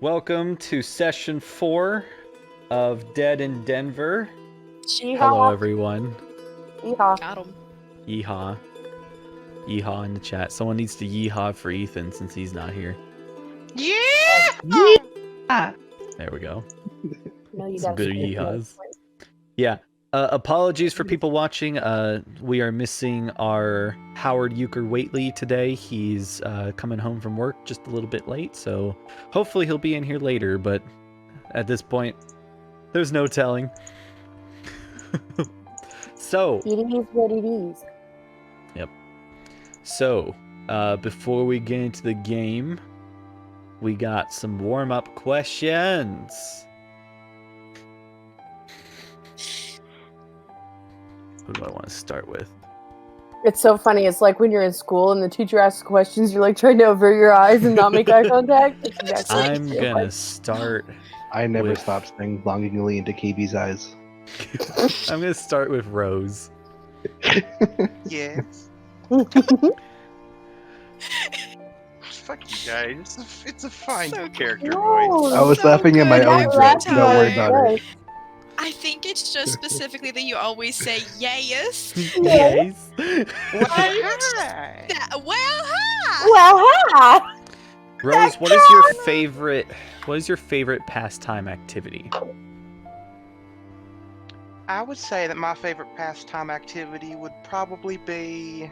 Welcome to session 4 of Dead in Denver. Yeehaw. Hello, everyone. Yeehaw. Got him. Yeehaw. Yeehaw in the chat. Someone needs to yeehaw for Ethan since he's not here. Yeah! There we go. No, you Some gotta good say it. yeehas. Yeah. Apologies for people watching. We are missing our Howard Euchre Waitley today. He's coming home from work just a little bit late, so hopefully he'll be in here later, but at this point, there's no telling. So, It is what it is. yep. So, before we get into the game, we got some warm-up questions. Who do I want to start with? It's so funny. It's like when you're in school and the teacher asks questions, you're like trying to avert your eyes and not make eye contact. It's exactly what I'm it feels gonna like. start. I never with- stop staring longingly into KB's eyes. I'm gonna start with Rose. Yes. Fuck you guys. It's a fine So character No. voice. I was So laughing at my good own every joke. Don't worry time. about it. I think it's just specifically that you always say yes. Yes. Well, hi. Hi. Well, hi. Rose, what is your favorite pastime activity? I would say that my favorite pastime activity would probably be...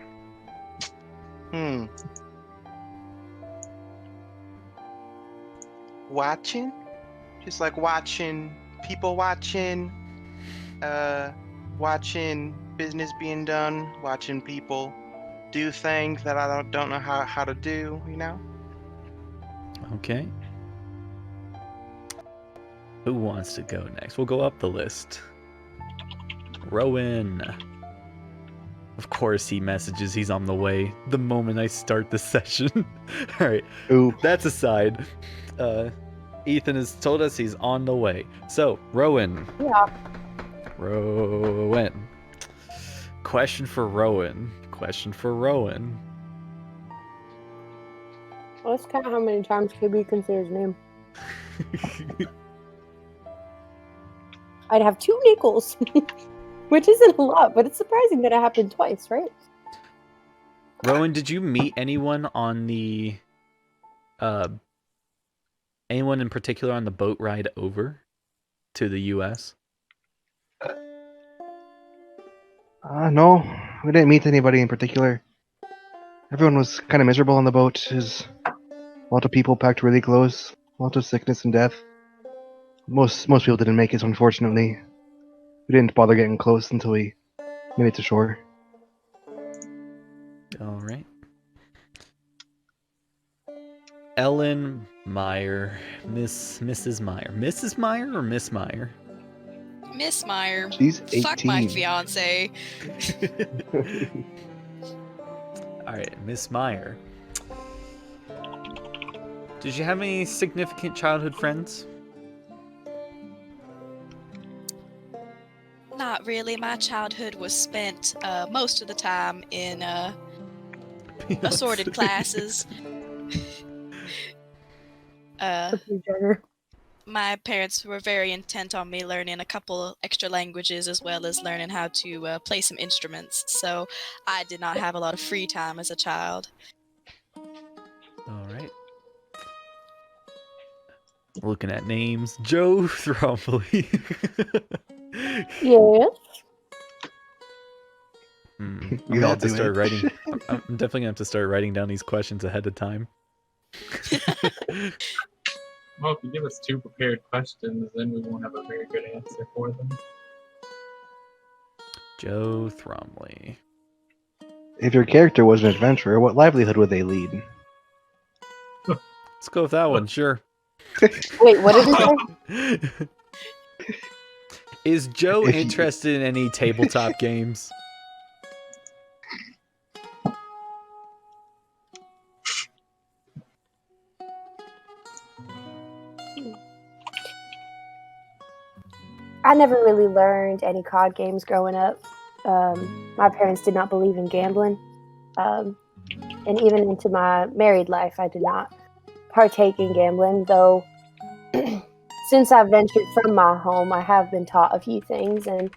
Watching. Just like watching people watching business being done, watching people do things that I don't know how to do, you know? Okay. Who wants to go next? We'll go up the list. Rowan. Of course he messages he's on the way the moment I start the session. Alright, Ooh, that's aside. Ethan has told us he's on the way. So, Rowan. Yeah. Rowan. Question for Rowan. Well, that's kind of how many times KB can say his name. I'd have 2 nickels, which isn't a lot, but it's surprising that it happened twice, right? Rowan, did you meet anyone on the anyone in particular on the boat ride over to the US? no, we didn't meet anybody in particular. Everyone was kind of miserable on the boat. There's a lot of people packed really close. A lot of sickness and death. Most people didn't make it, unfortunately. We didn't bother getting close until we made it to shore. All right. Ellen Meyer, Mrs. Meyer. Mrs. Meyer or Miss Meyer? Miss Meyer. She's 18. Fuck my fiance. All right, Miss Meyer. Did you have any significant childhood friends? Not really. My childhood was spent most of the time in assorted classes. Jagger. My parents were very intent on me learning a couple extra languages as well as learning how to play some instruments. So I did not have a lot of free time as a child. All right. Looking at names, Joe Thrombly. Yes. I'm We gonna all have to do start it. writing. I'm definitely gonna have to start writing down these questions ahead of time. Well, if you give us 2 prepared questions, then we won't have a very good answer for them. Joe Thrombly. If your character was an adventurer, what livelihood would they lead? Let's go with that one. Sure. Wait, what did he say? Is Joe If you- interested in any tabletop games? I never really learned any COD games growing up. My parents did not believe in gambling. And even into my married life, I did not partake in gambling, though since I've ventured from my home, I have been taught a few things, and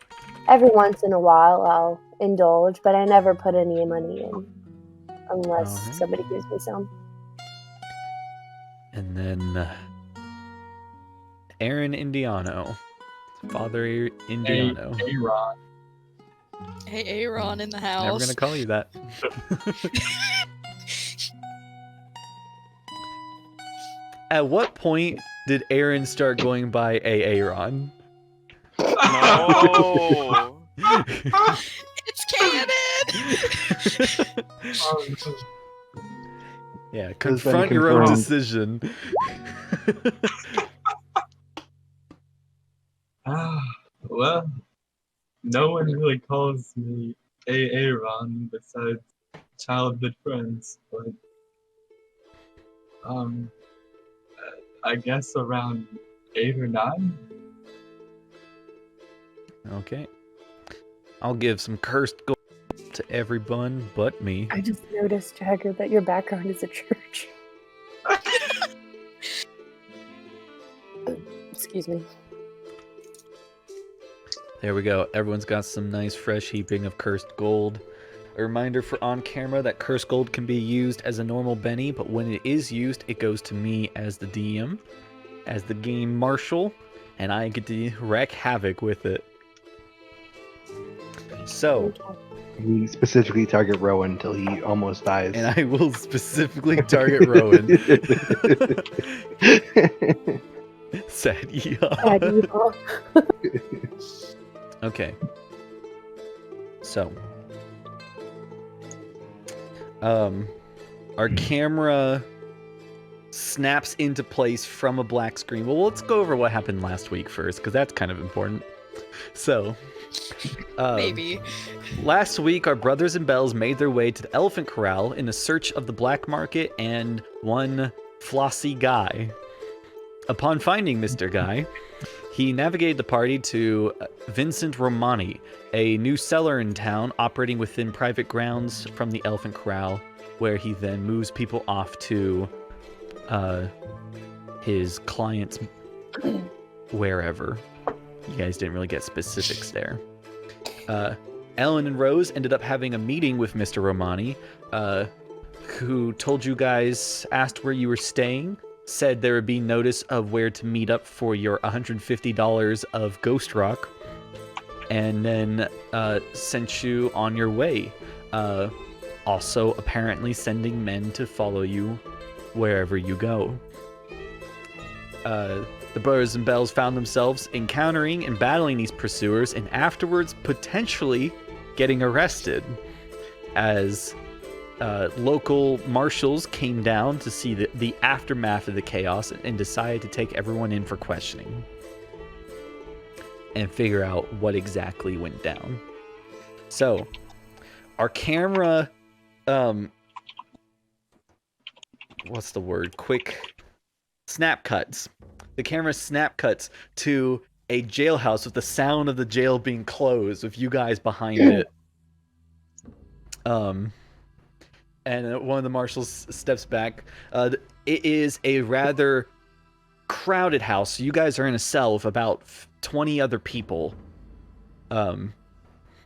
every once in a while I'll indulge, but I never put any money in unless Alright. somebody gives me some. And then Aaron Indiano. Father Indiano. Hey, Ron. Hey, Aarón in the house. Never gonna call you that. At what point did Aaron start going by Aaron? No. It's canon! Oh, no. Yeah, been confront your own confirmed. decision. Well, no one really calls me Aaron besides childhood friends, but I guess around 8 or 9. Okay. I'll give some cursed gold to everyone but me. I just noticed, Jagger, that your background is a church. Excuse me. There we go. Everyone's got some nice fresh heaping of cursed gold. A reminder for on camera that cursed gold can be used as a normal Benny, but when it is used, it goes to me as the DM, as the game marshal, and I get to wreak havoc with it. So, We specifically target Rowan until he almost dies. and I will specifically target Rowan. Sad Bad yawn. evil. Okay. So, our camera snaps into place from a black screen. Well, let's go over what happened last week first, because that's kind of important. So, Maybe. last week, our brothers and Bells made their way to the Elephant Corral in the search of the black market and one flossy guy. Upon finding Mr. Guy, he navigated the party to Vincent Romani, a new seller in town operating within private grounds from the Elephant Corral, where he then moves people off to his clients wherever. You guys didn't really get specifics there. Ellen and Rose ended up having a meeting with Mr. Romani, who told you guys, asked where you were staying, said there would be notice of where to meet up for your $150 of Ghost Rock, and then sent you on your way. Also, apparently sending men to follow you wherever you go. The brothers and Bells found themselves encountering and battling these pursuers, and afterwards potentially getting arrested, as local marshals came down to see the aftermath of the chaos and decided to take everyone in for questioning and figure out what exactly went down. So, our camera, what's the word? Quick snap cuts. The camera snap cuts to a jailhouse with the sound of the jail being closed, with you guys behind it. And one of the marshals steps back. It is a rather crowded house. So you guys are in a cell with about 20 other people. And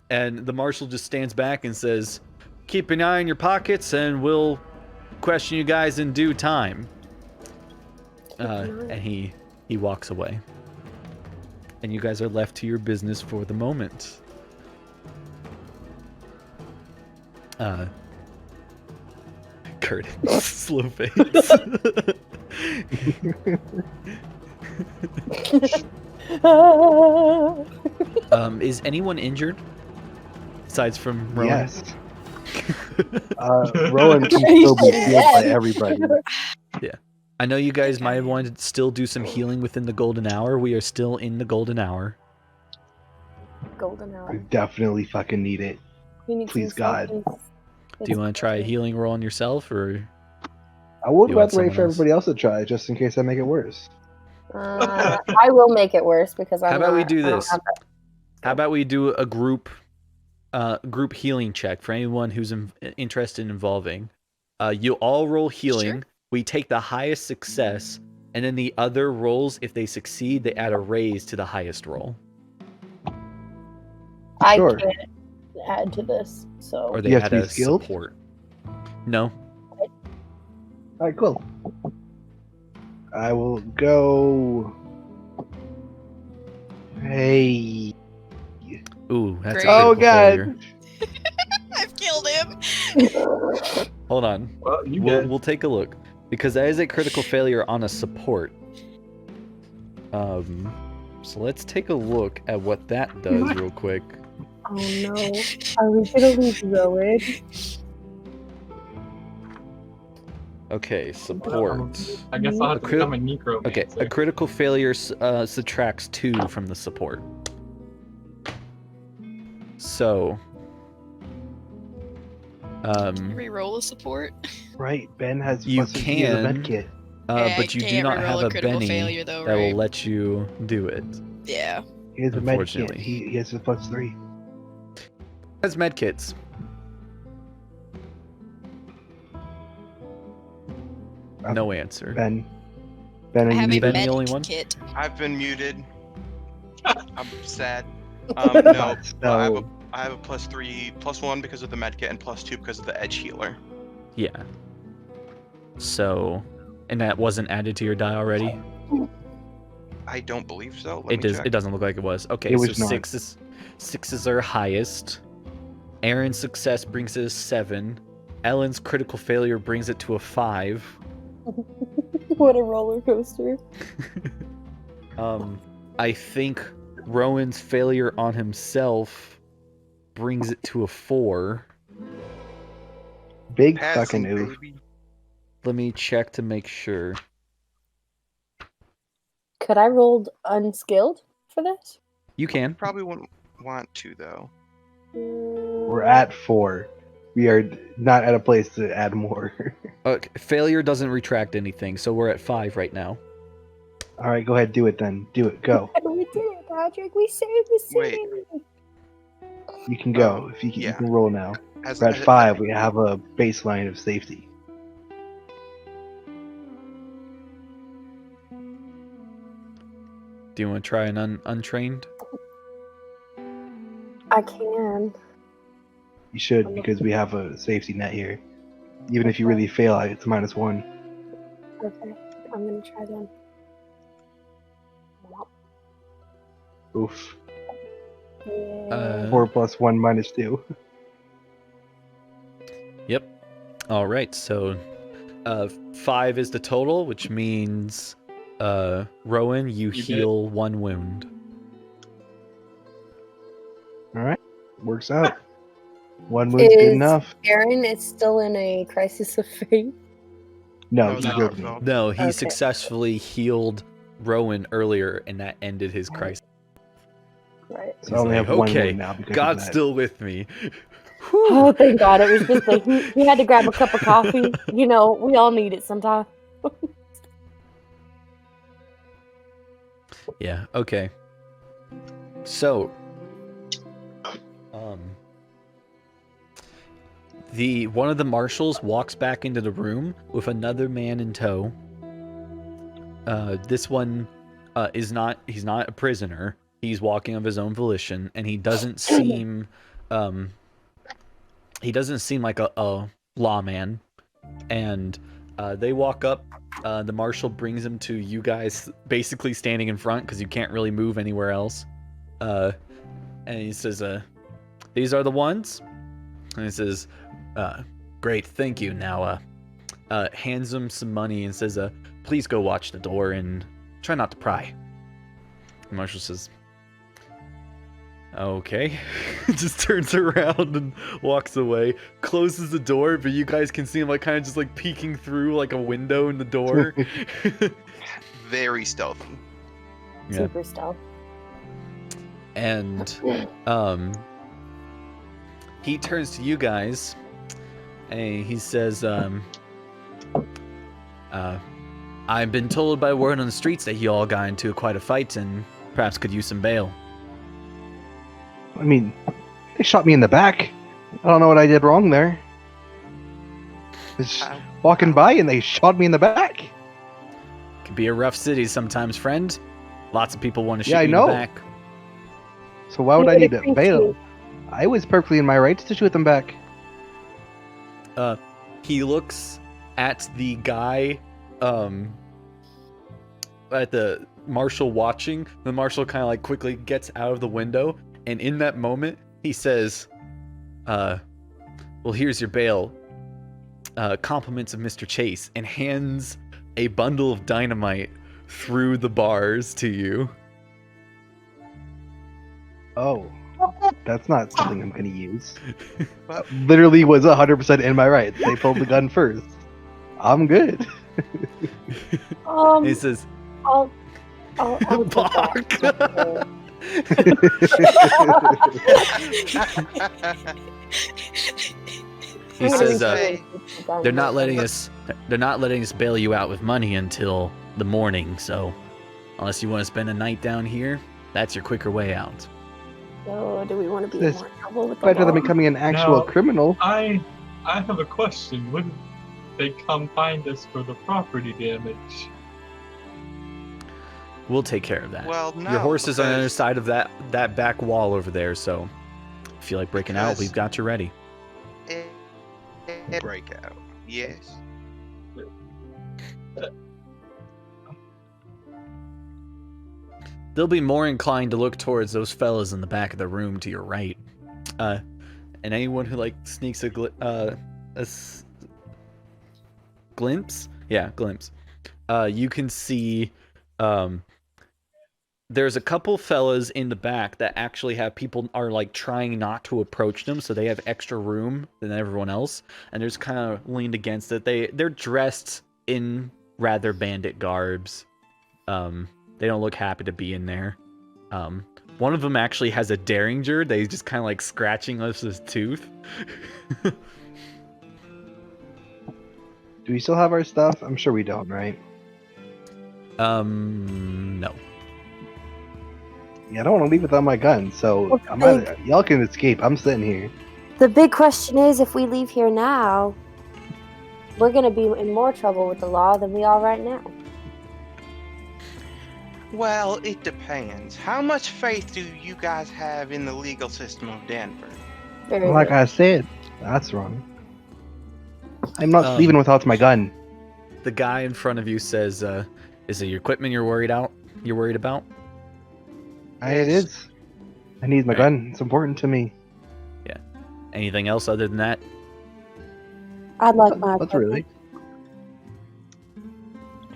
the marshal just stands back and says, "Keep an eye on your pockets and we'll question you guys in due time." And he walks away. And you guys are left to your business for the moment. Curtis, slow face. Is anyone injured? Besides from Rowan? Yes. Rowan can still be healed by everybody. I know you guys might have wanted to still do some healing within the golden hour. We are still in the golden hour. Golden I hour. definitely fucking need it. We need Please, some God. selfies. Do you want to try a healing roll on yourself, or I would You want rather wait for someone else? everybody else to try, just in case I make it worse. I will make it worse because I'm how about we not- do I don't this? have that. How about we do a group healing check for anyone who's interested in involving. You all roll healing. Sure. We take the highest success, And then the other rolls, if they succeed, they add a raise to the highest roll. I Sure. can't add to this, so Or they You have add to be a skilled? support. No. Alright, cool. I will go. Hey. Ooh, that's Great. a Oh, critical God. failure. I've killed him. Hold on. Well, you We'll, did. we'll take a look. Because that is a critical failure on a support. So let's take a look at what that does real quick. oh no, are we gonna lose Rowan? Okay, support. I guess I'll have A to crit- become a necromancer. Okay, a critical failure subtracts 2 from the support. So, Reroll a support. Right, Ben has You plus 50 as a can- med kit. Yeah, but you I do can't not reroll have a a critical Benny failure, though, that will right? let you do it. Yeah. He has a med kit. Unfortunately. He has a plus 3. Has medkits. No answer. Ben. Ben, are I you have a Ben muted? the med only one? kit. I've been muted. I'm sad. No, well, So, I have a +1 because of the medkit, and +2 because of the edge healer. Yeah. So, and that wasn't added to your die already? I don't believe so. Let It me does. check. It doesn't look like it was. Okay, It so was not. sixes are highest. Aaron's success brings it to 7. Ellen's critical failure brings it to a 5. What a roller coaster! I think Rowan's failure on himself brings it to a 4. big Passing, fucking oof. baby. Let me check to make sure. Could I roll unskilled for this? You can. Probably wouldn't want to though. We're at 4. We are not at a place to add more. Okay, failure doesn't retract anything, so we're at 5 right now. Alright, go ahead, do it then. Do it, go. We did it, Patrick. We saved the city. Wait. You can go. If you yeah. can roll now. As, We're at as- 5, we have a baseline of safety. Do you want to try an untrained? I can. You should, because we have a safety net here. Even if you really fail, it's -1. Okay, I'm gonna try then. Oof. Yeah. 4 + 1 -2. Yep. All right. So, 5 is the total, which means, Rowan, you You did. heal 1 wound. Alright, works out. 1 wound's good Is- enough. Aaron is still in a crisis of faith. No, No, he that's healed our me. fault. No, he Okay. successfully healed Rowan earlier, and that ended his crisis. Right. So I only like, have 1 okay, wound now because of God's that. still with me. Oh, thank God. It was just like he had to grab a cup of coffee. You know, we all need it sometimes. Yeah. Okay. So, one of the marshals walks back into the room with another man in tow. This one he's not a prisoner. He's walking of his own volition, and he doesn't seem like a lawman. And they walk up. The marshal brings him to you guys, basically standing in front because you can't really move anywhere else. And he says, "These are the ones." And he says, "Great, thank you." Now, hands him some money and says, "Please go watch the door and try not to pry." The marshal says, "Okay." Just turns around and walks away, closes the door, but you guys can see him like kind of just like peeking through like a window in the door. Very stealthy. Yeah. Super stealth. And he turns to you guys and he says, "I've been told by word on the streets that you all got into quite a fight and perhaps could use some bail." I mean, they shot me in the back. I don't know what I did wrong there. Just walking by and they shot me in the back. Can be a rough city sometimes, friend. Lots of people want to shoot Yeah, I you in know. the back. So why would We I would need to appreciate- bail? I was perfectly in my rights to shoot them back. He looks at the guy, at the marshal watching. The marshal kind of like quickly gets out of the window, and in that moment, he says, well, here's your bail. Compliments of Mr. Chase, and hands a bundle of dynamite through the bars to you. Oh, that's not something I'm gonna use. But Literally was 100% in my rights. They pulled the gun first. I'm good. And he says, I'll take that. Bark. He I'm gonna says, be they're not letting us bail you out with money until the morning, so unless you want to spend a night down here, that's your quicker way out. So, do we want to be in This more trouble with the Better than law? becoming an actual No. criminal. I have a question. Wouldn't they come find us for the property damage? We'll take care of that. well, no. Your horse is on the other because side of that back wall over there, so if you like breaking out, Because- we've got you ready. breakout. Yes. They'll be more inclined to look towards those fellas in the back of the room to your right. And anyone who like sneaks a glimpse, you can see there's a couple fellas in the back that actually have people are like trying not to approach them, so they have extra room than everyone else, and they're just kind of leaned against it. They're dressed in rather bandit garbs. They don't look happy to be in there. One of them actually has a derringer. They just kind of like scratching us his tooth. Do we still have our stuff? I'm sure we don't, right? No. Yeah, I don't want to leave without my gun, so Well, I'm not, y'all can escape. I'm sitting here. The big question is, if we leave here now, we're gonna be in more trouble with the law than we are right now. Well, it depends. How much faith do you guys have in the legal system of Denver? Very Like good. I said, that's wrong. I'm not Um, leaving without my gun. The guy in front of you says, "Is it your equipment you're worried about?" It is. I need my Right. gun. It's important to me. Anything else other than that? I'd like my That's really.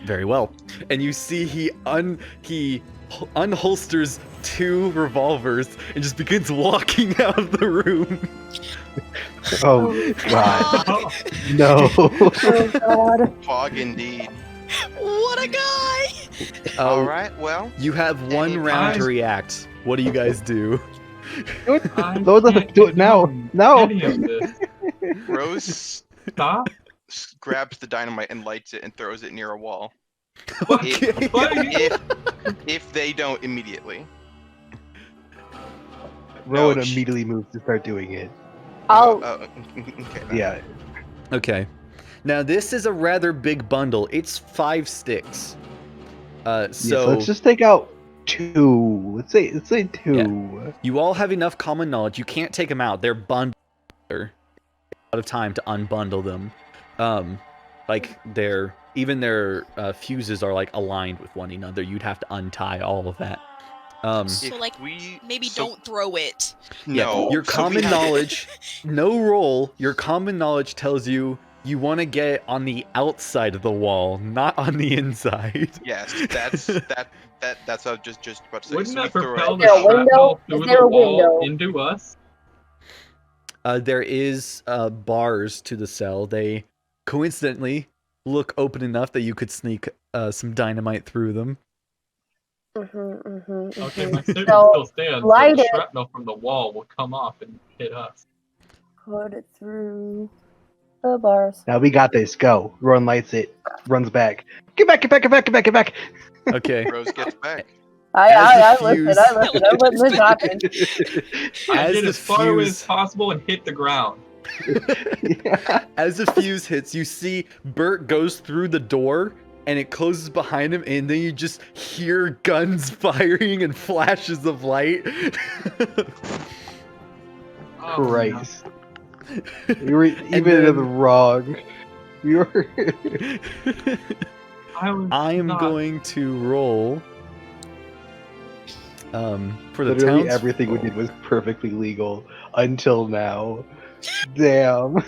Very well. And you see he unholsters 2 revolvers and just begins walking out of the room. Oh God, no! Oh God. Fog indeed. What a guy! All right, well, You have 1 Any round to eyes? react. What do you guys do? Do it. I Those are the- can't do it now. do No. Any of this. Rose Stop. grabs the dynamite and lights it and throws it near a wall. Okay. What are you? If they don't immediately. Rowan No, immediately moves to start doing it. I'll Okay. Yeah. Okay. Now this is a rather big bundle. It's 5 sticks. So So let's just take out 2. Let's say 2. you all have enough common knowledge. You can't take them out. They're bundled. A lot of time to unbundle them. Like their fuses are like aligned with one another. You'd have to untie all of that. So, If like, we Maybe so- don't throw it. No. Your so we common have- knowledge, no roll. Your common knowledge tells you want to get it on the outside of the wall, not on the inside. Yes, that's what I was just about to say. Wouldn't So we that throw propel it. the there a window? shrapnel Is through there the a wall window? into us? There is bars to the cell. They coincidentally look open enough that you could sneak some dynamite through them. Okay, my statement So, still stands. light But the it. shrapnel from the wall will come off and hit us. put it through the bars. Now we got this. Go. Rowan lights it. Runs back. Get back! Get back! Get back! Get back! Get back! Okay. Rose gets back. I As the listened. fuse- I'm letting this happen. I As get the as far away fuse- as possible and hit the ground. Yeah. As the fuse hits, you see Bert goes through the door and it closes behind him, and then you just hear guns firing and flashes of light. Oh, Christ. We were even in then- the wrong. We were. no. I am not- going to roll for the Literally towns. everything we did was perfectly legal until now. Damn.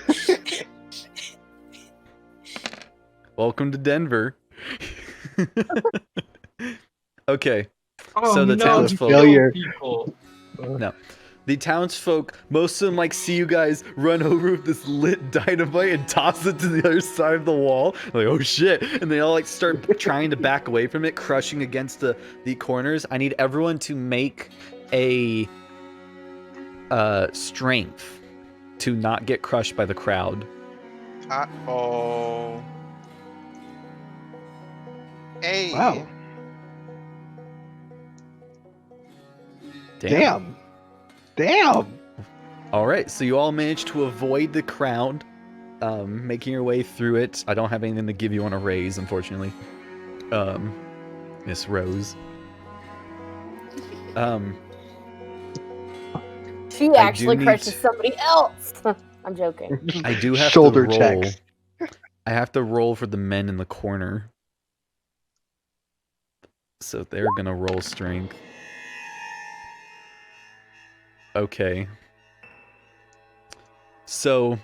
Welcome to Denver. Okay, Oh, so the no, townsfolk- kill Failure. people. the townsfolk, most of them like see you guys run over with this lit dynamite and toss it to the other side of the wall. Like, oh shit! And they all like start trying to back away from it, crushing against the corners. I need everyone to make a strength to not get crushed by the crowd. Uh-oh. Hey. Wow. Damn. All right, so you all managed to avoid the crowd, making your way through it. I don't have anything to give you on a raise, unfortunately. Miss Rose. She I actually do need crushes to- somebody else. I'm joking. I do have Shoulder to roll. checks. I have to roll for the men in the corner. So they're gonna roll strength. Okay. So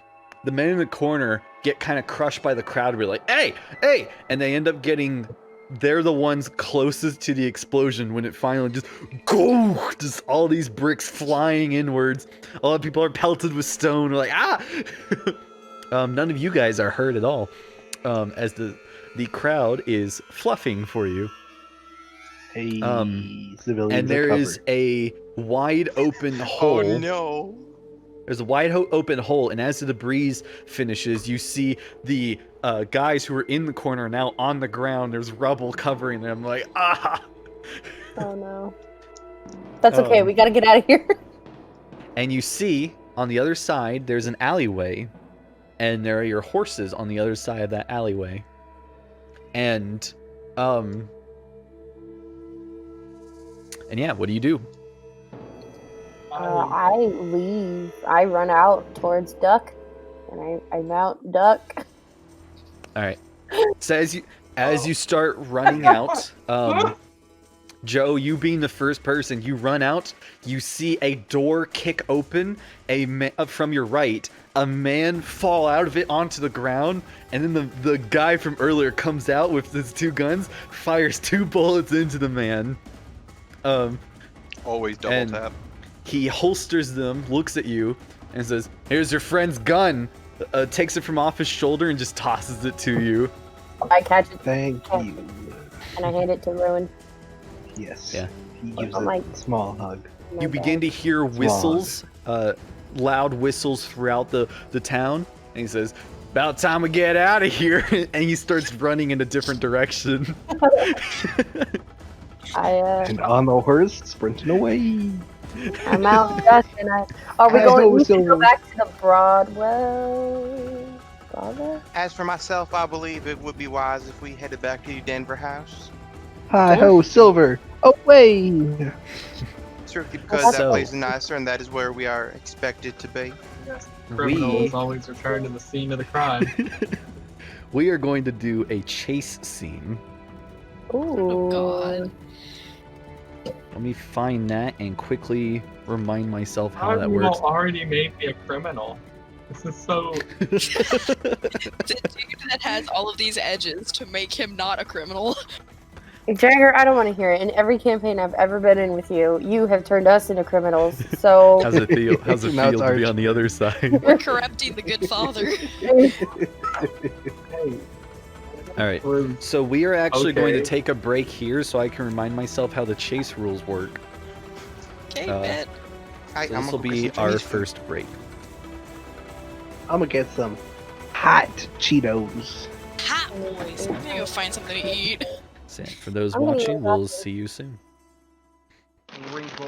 the men in the corner get kind of crushed by the crowd. We're like, hey, hey! And they end up getting, they're the ones closest to the explosion when it finally just, go! Just all these bricks flying inwards. A lot of people are pelted with stone. We're like, ah! None of you guys are hurt at all. As the crowd is fluffing for you. Hey, And civilians are there covered. is a wide open hole. Oh no. There's a wide open hole, and as the breeze finishes, you see the guys who were in the corner now on the ground. There's rubble covering them. Like, ah! Oh no. That's okay. Um, We gotta get out of here. And you see on the other side, there's an alleyway, and there are your horses on the other side of that alleyway. And yeah, what do you do? I leave. I run out towards Duck, and I mount Duck. All right. So as you start running out, Joe, you being the first person, you run out. You see a door kick open. From your right, a man fall out of it onto the ground, and then the guy from earlier comes out with his two guns, fires 2 bullets into the man. Always double And- tap. He holsters them, looks at you, and says, "Here's your friend's gun." Takes it from off his shoulder and just tosses it to you. I catch it Thank you. and I hand it to Rowan. Yes. Yeah. He gives Oh it my- a small hug. You begin to hear whistles, loud whistles throughout the town, and he says, "About time we get out of here," and he starts running in a different direction. And on the horse, sprinting away. I'm out Duck, and are we I going? know, We should go Silver. back to the Broadway. Broadway? As for myself, I believe it would be wise if we headed back to your Denver house. Hi ho, Silver. Away. Strictly because So- that place is nicer and that is where we are expected to be. Criminals always return to the scene of the crime. We are going to do a chase scene. Ooh. Oh god. Let me find that and quickly remind myself how How that have you works. all already made me a criminal? This is so... The dude that has all of these edges to make him not a criminal. Jagger, I don't want to hear it. In every campaign I've ever been in with you, you have turned us into criminals. So How's it feel? How's it Now feel it's to be Arch. on the other side? We're corrupting the good father. All right. We're- So we are actually going to Okay. take a break here, so I can remind myself how the chase rules work. Okay, Uh, bet. Hey, So I'm this will gonna be get some our Chinese food. first break. I'm gonna get some hot Cheetos. Hot boys. I'm gonna go find something to eat. So for those I'm gonna watching, go back we'll to- see you soon. Wrinkle